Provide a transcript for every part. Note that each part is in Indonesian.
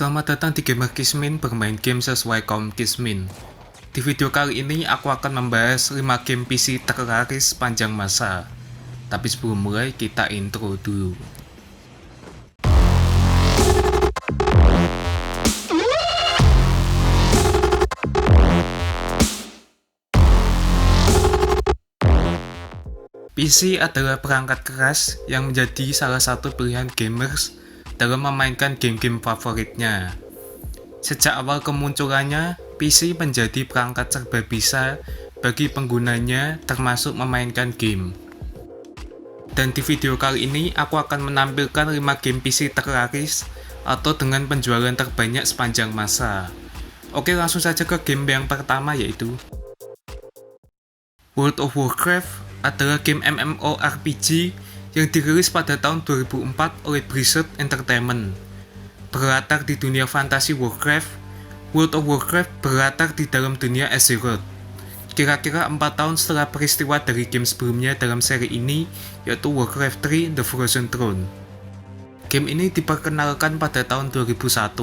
Selamat datang di Gamer Kismin bermain game sesuai kaum Kismin. Di video kali ini aku akan membahas 5 game PC terlaris sepanjang masa. Tapi sebelum mulai kita intro dulu. PC adalah perangkat keras yang menjadi salah satu pilihan gamers dalam memainkan game-game favoritnya. Sejak awal kemunculannya, PC menjadi perangkat serba bisa bagi penggunanya termasuk memainkan game. Dan di video kali ini aku akan menampilkan 5 game PC terlaris atau dengan penjualan terbanyak sepanjang masa. Oke, langsung saja ke game yang pertama, yaitu World of Warcraft adalah game MMORPG yang dirilis pada tahun 2004 oleh Blizzard Entertainment. Berlatar di dunia fantasi Warcraft, World of Warcraft berlatar di dalam dunia Azeroth. Kira-kira 4 tahun setelah peristiwa dari game sebelumnya dalam seri ini, yaitu Warcraft 3 The Frozen Throne. Game ini diperkenalkan pada tahun 2001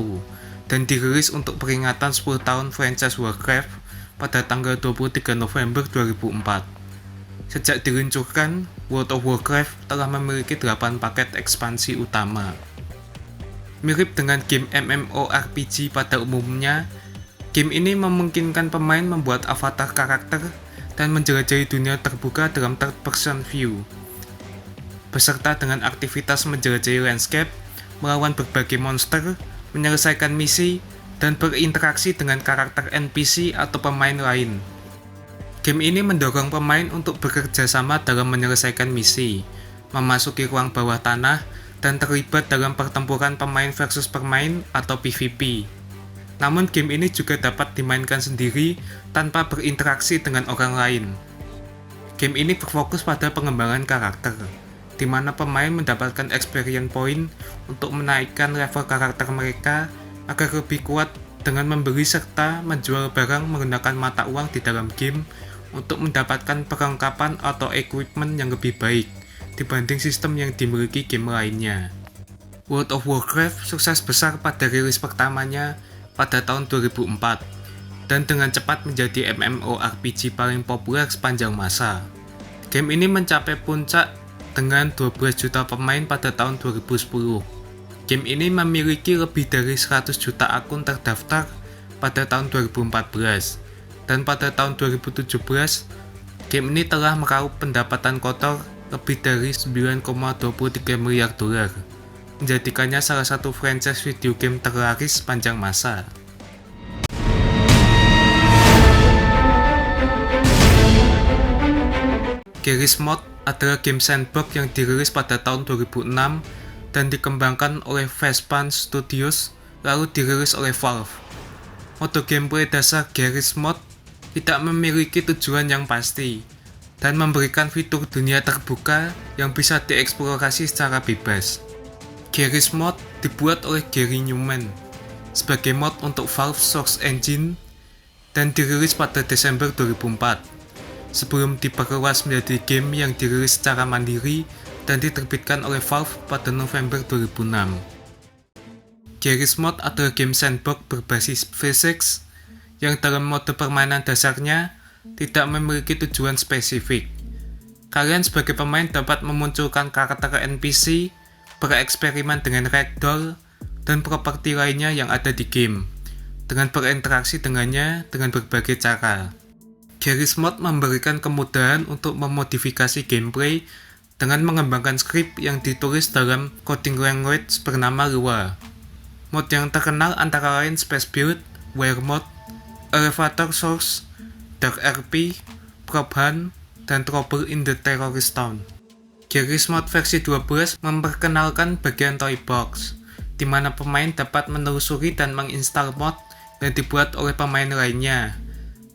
dan dirilis untuk peringatan 10 tahun franchise Warcraft pada tanggal 23 November 2004. Sejak diluncurkan, World of Warcraft telah memiliki 8 paket ekspansi utama. Mirip dengan game MMORPG pada umumnya, game ini memungkinkan pemain membuat avatar karakter dan menjelajahi dunia terbuka dalam third-person view, beserta dengan aktivitas menjelajahi landscape, melawan berbagai monster, menyelesaikan misi, dan berinteraksi dengan karakter NPC atau pemain lain. Game ini mendorong pemain untuk bekerja sama dalam menyelesaikan misi, memasuki ruang bawah tanah, dan terlibat dalam pertempuran pemain versus pemain atau PvP. Namun game ini juga dapat dimainkan sendiri tanpa berinteraksi dengan orang lain. Game ini berfokus pada pengembangan karakter, di mana pemain mendapatkan experience point untuk menaikkan level karakter mereka agar lebih kuat dengan membeli serta menjual barang menggunakan mata uang di dalam game untuk mendapatkan perlengkapan atau equipment yang lebih baik dibanding sistem yang dimiliki game lainnya. World of Warcraft sukses besar pada rilis pertamanya pada tahun 2004 dan dengan cepat menjadi MMORPG paling populer sepanjang masa. Game ini mencapai puncak dengan 12 juta pemain pada tahun 2010. Game ini memiliki lebih dari 100 juta akun terdaftar pada tahun 2014. Dan pada tahun 2017, game ini telah meraup pendapatan kotor lebih dari 9,23 miliar dolar, menjadikannya salah satu franchise video game terlaris sepanjang masa. Garry's Mod adalah game sandbox yang dirilis pada tahun 2006 dan dikembangkan oleh Vespan Studios lalu dirilis oleh Valve. Mode gameplay dasar Garry's Mod tidak memiliki tujuan yang pasti dan memberikan fitur dunia terbuka yang bisa dieksplorasi secara bebas. Garry's Mod dibuat oleh Gary Newman sebagai mod untuk Valve Source Engine dan dirilis pada Desember 2004 sebelum diperluas menjadi game yang dirilis secara mandiri dan diterbitkan oleh Valve pada November 2006. Garry's Mod adalah game sandbox berbasis physics yang dalam mode permainan dasarnya tidak memiliki tujuan spesifik. Kalian sebagai pemain dapat memunculkan karakter NPC, bereksperimen dengan ragdoll, dan properti lainnya yang ada di game, dengan berinteraksi dengannya dengan berbagai cara. Garry's Mod memberikan kemudahan untuk memodifikasi gameplay dengan mengembangkan skrip yang ditulis dalam coding language bernama Lua. Mod yang terkenal antara lain Space Build, Wear Mode, Elevator Source, Dark RP, Prop Hunt, dan Trouble in the Terrorist Town. Garry's Mod versi 12 memperkenalkan bagian Toy Box, di mana pemain dapat menelusuri dan menginstal mod yang dibuat oleh pemain lainnya.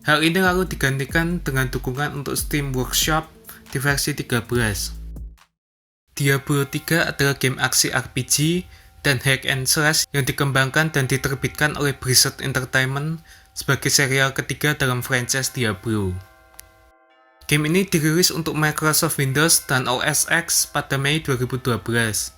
Hal ini lalu digantikan dengan dukungan untuk Steam Workshop di versi 13. Diablo 3 adalah game aksi RPG dan hack and slash yang dikembangkan dan diterbitkan oleh Blizzard Entertainment sebagai serial ketiga dalam franchise Diablo. Game ini dirilis untuk Microsoft Windows dan OS X pada Mei 2012.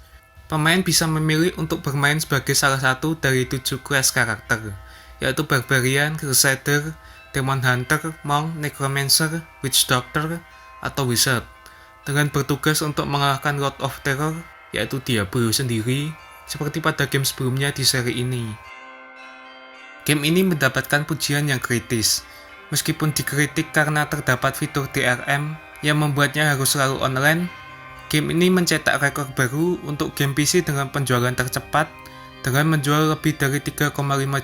Pemain bisa memilih untuk bermain sebagai salah satu dari 7 kelas karakter, yaitu Barbarian, Crusader, Demon Hunter, Monk, Necromancer, Witch Doctor, atau Wizard, dengan bertugas untuk mengalahkan Lord of Terror, yaitu Diablo sendiri, seperti pada game sebelumnya di seri ini. Game ini mendapatkan pujian yang kritis, meskipun dikritik karena terdapat fitur DRM yang membuatnya harus selalu online. Game ini mencetak rekor baru untuk game PC dengan penjualan tercepat, dengan menjual lebih dari 3,5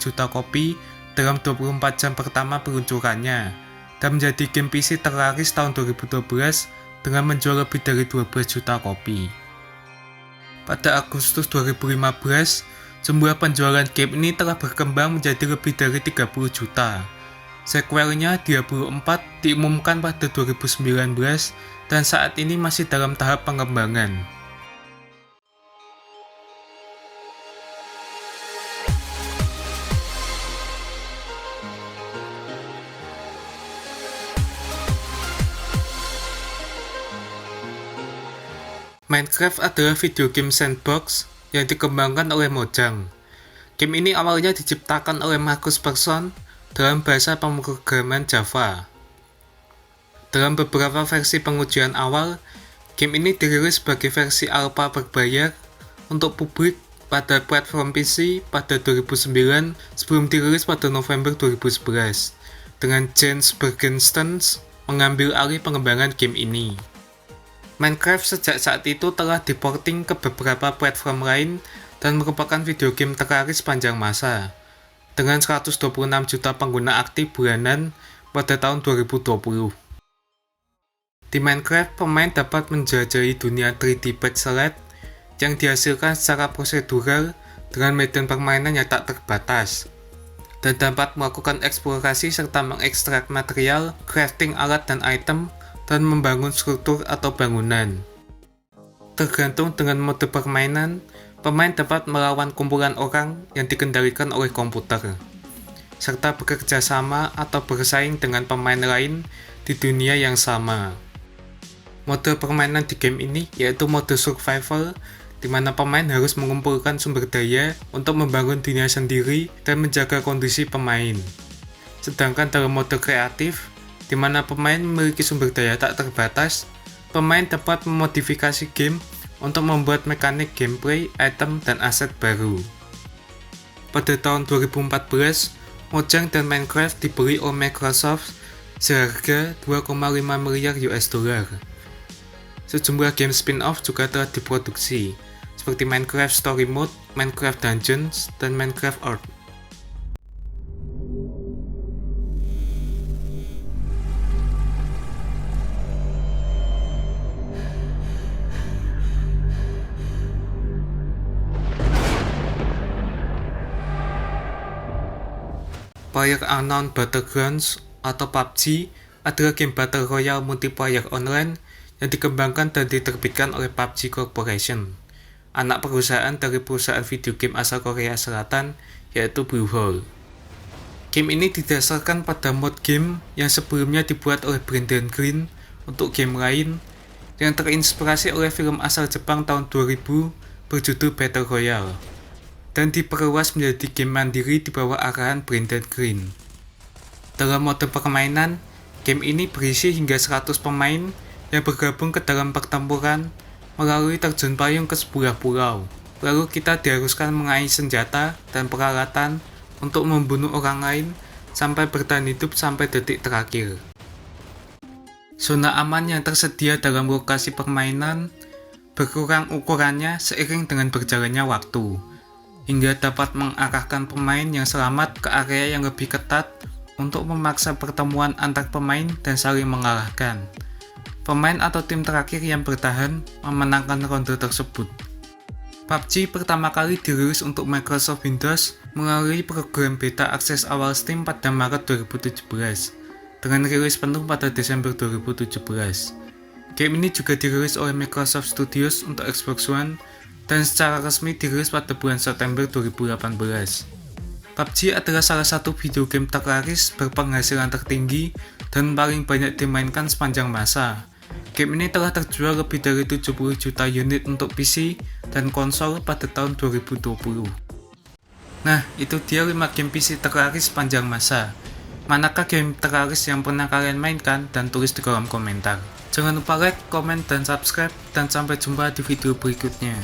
juta kopi dalam 24 jam pertama peluncurannya, dan menjadi game PC terlaris tahun 2012 dengan menjual lebih dari 12 juta kopi. Pada Agustus 2015, jumlah penjualan game ini telah berkembang menjadi lebih dari 30 juta. Sequelnya Diablo 4 diumumkan pada 2019 dan saat ini masih dalam tahap pengembangan. Minecraft adalah video game sandbox yang dikembangkan oleh Mojang. Game ini awalnya diciptakan oleh Marcus Persson dalam bahasa pemrograman Java. Dalam beberapa versi pengujian awal, game ini dirilis sebagai versi alpha berbayar untuk publik pada platform PC pada 2009 sebelum dirilis pada November 2011, dengan Jens Bergensten mengambil alih pengembangan game ini. Minecraft sejak saat itu telah diporting ke beberapa platform lain dan merupakan video game terlaris sepanjang masa, dengan 126 juta pengguna aktif bulanan pada tahun 2020. Di Minecraft, pemain dapat menjelajahi dunia 3D pixelated yang dihasilkan secara prosedural dengan medan permainan yang tak terbatas, dan dapat melakukan eksplorasi serta mengekstrak material, crafting alat dan item, dan membangun struktur atau bangunan. Tergantung dengan mode permainan, pemain dapat melawan kumpulan orang yang dikendalikan oleh komputer, serta bekerja sama atau bersaing dengan pemain lain di dunia yang sama. Mode permainan di game ini yaitu mode survival, di mana pemain harus mengumpulkan sumber daya untuk membangun dunia sendiri dan menjaga kondisi pemain. Sedangkan dalam mode kreatif, di mana pemain memiliki sumber daya tak terbatas, pemain dapat memodifikasi game untuk membuat mekanik gameplay, item, dan aset baru. Pada tahun 2014, Mojang dan Minecraft dibeli oleh Microsoft seharga 2,5 miliar US dollar. Sejumlah game spin-off juga telah diproduksi, seperti Minecraft Story Mode, Minecraft Dungeons, dan Minecraft Earth. PlayerUnknown's Battlegrounds atau PUBG adalah game Battle Royale multiplayer online yang dikembangkan dan diterbitkan oleh PUBG Corporation, anak perusahaan dari perusahaan video game asal Korea Selatan yaitu Bluehole. Game ini didasarkan pada mod game yang sebelumnya dibuat oleh Brandon Green untuk game lain yang terinspirasi oleh film asal Jepang tahun 2000 berjudul Battle Royale, dan diperluas menjadi game mandiri di bawah arahan Brandon Green. Dalam mode permainan, game ini berisi hingga 100 pemain yang bergabung ke dalam pertempuran melalui terjun payung ke sebuah pulau. Lalu kita diharuskan mengais senjata dan peralatan untuk membunuh orang lain sampai bertahan hidup sampai detik terakhir. Zona aman yang tersedia dalam lokasi permainan berkurang ukurannya seiring dengan berjalannya waktu, hingga dapat mengarahkan pemain yang selamat ke area yang lebih ketat untuk memaksa pertemuan antar pemain dan saling mengalahkan. Pemain atau tim terakhir yang bertahan memenangkan ronde tersebut. PUBG pertama kali dirilis untuk Microsoft Windows melalui program beta akses awal Steam pada Maret 2017, dengan rilis penuh pada Desember 2017. Game ini juga dirilis oleh Microsoft Studios untuk Xbox One dan secara resmi dirilis pada bulan September 2018. PUBG adalah salah satu video game terlaris berpenghasilan tertinggi dan paling banyak dimainkan sepanjang masa, Game ini telah terjual lebih dari 70 juta unit untuk PC dan konsol pada tahun 2020. Nah, itu dia 5 game PC terlaris sepanjang masa. Manakah game terlaris yang pernah kalian mainkan? Dan tulis di kolom komentar. Jangan lupa like, komen, dan subscribe, dan sampai jumpa di video berikutnya.